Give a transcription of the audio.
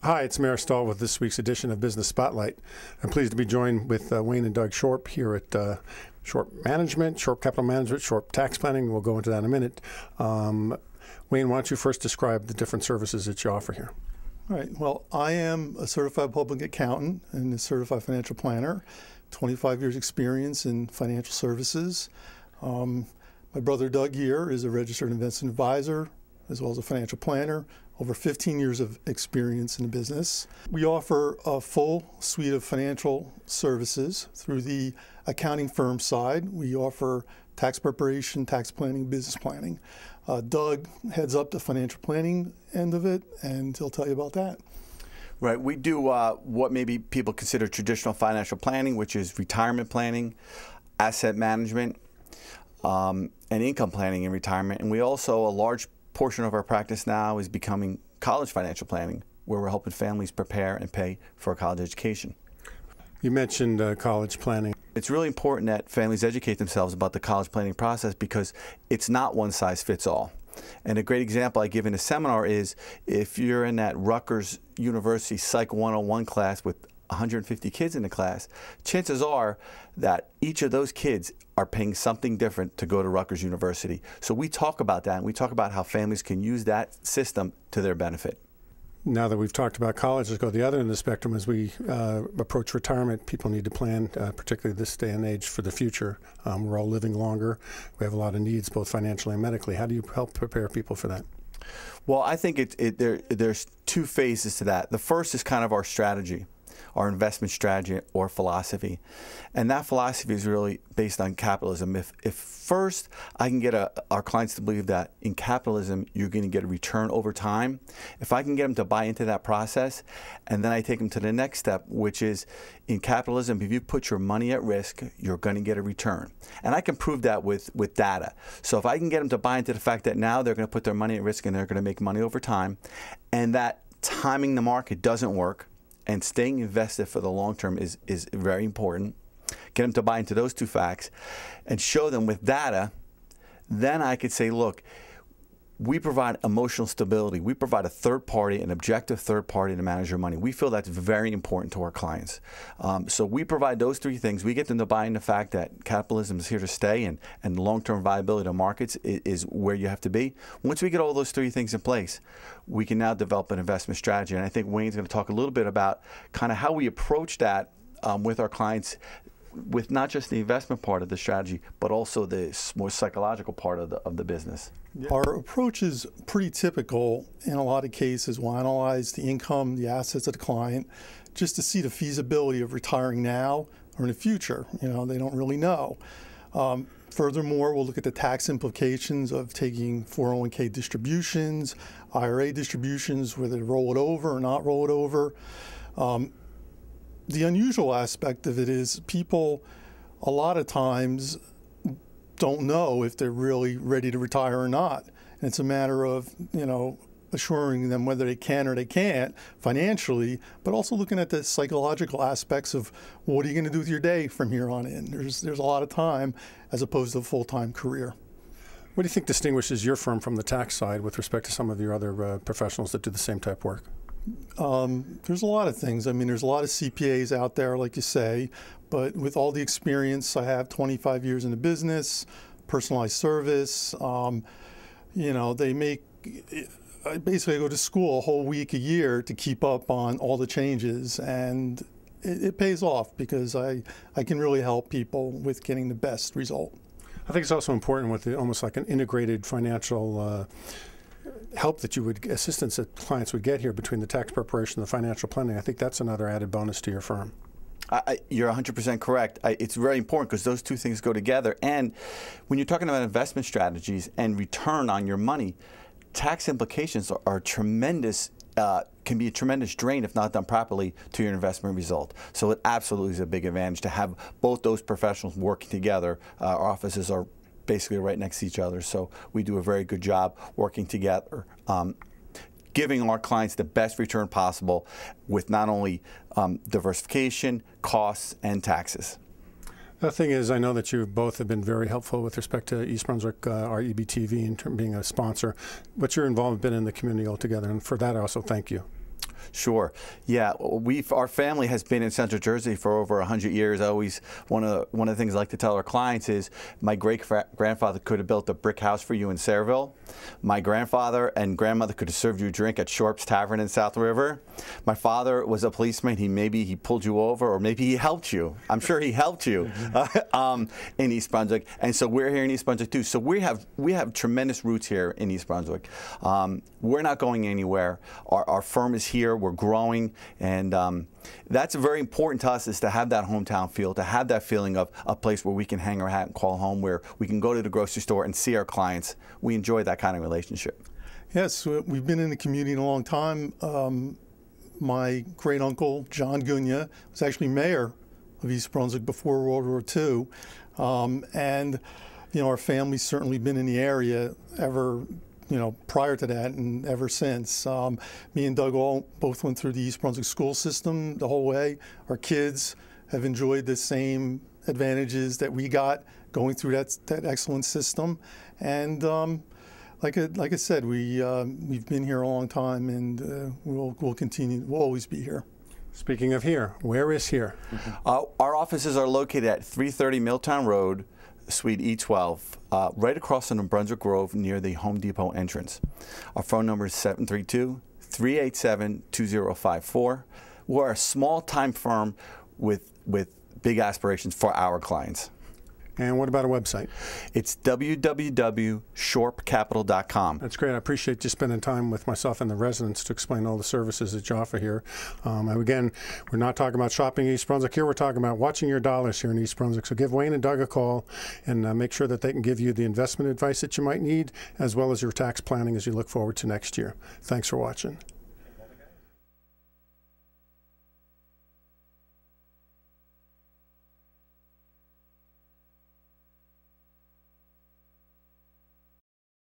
Hi, it's Mayor Stahl with this week's edition of Business Spotlight. I'm pleased to be joined with Wayne and Doug Schorpp here at Schorpp Management, Schorpp Capital Management, Schorpp Tax Planning. We'll go into that in a minute. Wayne, why don't you first describe the different services that you offer here? All right. Well, I am a certified public accountant and a certified financial planner, 25 years experience in financial services. My brother Doug here is a registered investment advisor as well as a financial planner, over 15 years of experience in the business. We offer a full suite of financial services through the accounting firm side. We offer tax preparation, tax planning, business planning. Doug heads up the financial planning end of it, and he'll tell you about that. Right. We do what maybe people consider traditional financial planning, which is retirement planning, asset management, and income planning in retirement. And we also, a large portion of our practice now is becoming college financial planning, where we're helping families prepare and pay for a college education. You mentioned college planning. It's really important that families educate themselves about the college planning process because it's not one size fits all. And a great example I give in a seminar is if you're in that Rutgers University Psych 101 class with 150 kids in the class, chances are that each of those kids are paying something different to go to Rutgers University. So we talk about that, and we talk about how families can use that system to their benefit. Now that we've talked about college, let's go to the other end of the spectrum. As we approach retirement, people need to plan, particularly this day and age, for the future. We're all living longer. We have a lot of needs, both financially and medically. How do you help prepare people for that? Well, I think there's two phases to that. The first is kind of our strategy, our investment strategy or philosophy. And that philosophy is really based on capitalism. If first I can get our clients to believe that in capitalism you're going to get a return over time, if I can get them to buy into that process, and then I take them to the next step, which is in capitalism, if you put your money at risk, you're going to get a return. And I can prove that with data. So if I can get them to buy into the fact that now they're going to put their money at risk and they're going to make money over time, and that timing the market doesn't work, and staying invested for the long term is very important. Get them to buy into those two facts and show them with data. Then I could say, look, we provide emotional stability. We provide a third party, an objective third party to manage your money. We feel that's very important to our clients. So we provide those three things. We get them to buy into the fact that capitalism is here to stay and long-term viability of markets is where you have to be. Once we get all those three things in place, we can now develop an investment strategy. And I think Wayne's going to talk a little bit about kind of how we approach that with our clients, with not just the investment part of the strategy, but also the more psychological part of the business. Yeah. Our approach is pretty typical in a lot of cases. We'll analyze the income, the assets of the client, just to see the feasibility of retiring now or in the future. You know, they don't really know. Furthermore, we'll look at the tax implications of taking 401k distributions, IRA distributions, whether to roll it over or not roll it over. The unusual aspect of it is people a lot of times don't know if they're really ready to retire or not. And it's a matter of, you know, assuring them whether they can or they can't financially, but also looking at the psychological aspects of what are you going to do with your day from here on in. There's a lot of time as opposed to a full-time career. What do you think distinguishes your firm from the tax side with respect to some of your other professionals that do the same type of work? There's a lot of things. I mean, there's a lot of CPAs out there, like you say, but with all the experience, I have 25 years in the business, personalized service, you know, I basically go to school a whole week a year to keep up on all the changes, and it pays off because I can really help people with getting the best result. I think it's also important with almost like an integrated financial help that you would, assistance that clients would get here between the tax preparation and the financial planning. I think that's another added bonus to your firm. You're 100% correct. It's very important because those two things go together. And when you're talking about investment strategies and return on your money, tax implications are tremendous, can be a tremendous drain if not done properly to your investment result. So it absolutely is a big advantage to have both those professionals working together. Our offices are basically right next to each other, so we do a very good job working together, giving our clients the best return possible with not only diversification, costs, and taxes. The thing is, I know that you both have been very helpful with respect to East Brunswick, our EBTV, in terms of being a sponsor. What's your involvement been in the community altogether? And for that, I also thank you. Sure. Yeah, our family has been in Central Jersey for over 100 years. One of the things I like to tell our clients is my great-grandfather could have built a brick house for you in Sayreville. My grandfather and grandmother could have served you a drink at Schorpp's Tavern in South River. My father was a policeman. Maybe he pulled you over, or maybe he helped you. I'm sure he helped you in East Brunswick. And so we're here in East Brunswick too. So we have tremendous roots here in East Brunswick. We're not going anywhere. Our firm is here. We're growing, and that's very important to us, is to have that hometown feel, to have that feeling of a place where we can hang our hat and call home, where we can go to the grocery store and see our clients. We enjoy that kind of relationship. Yes, we've been in the community a long time. My great uncle, John Gunya, was actually mayor of East Brunswick before World War II. And, our family's certainly been in the area ever, prior to that and ever since. Me and Doug both went through the East Brunswick school system the whole way. Our kids have enjoyed the same advantages that we got going through that excellent system. And like I said, we've been here a long time, and we'll continue. We'll always be here. Speaking of here, where is here? Our offices are located at 330 Milltown Road, Suite E12, right across from Brunswick Grove near the Home Depot entrance. Our phone number is 732-387-2054. We're a small-time firm with big aspirations for our clients. And what about a website? It's www.schorppcapital.com. That's great. I appreciate you spending time with myself and the residents to explain all the services that you offer here. And again, we're not talking about shopping East Brunswick here. We're talking about watching your dollars here in East Brunswick. So give Wayne and Doug a call and make sure that they can give you the investment advice that you might need, as well as your tax planning as you look forward to next year. Thanks for watching.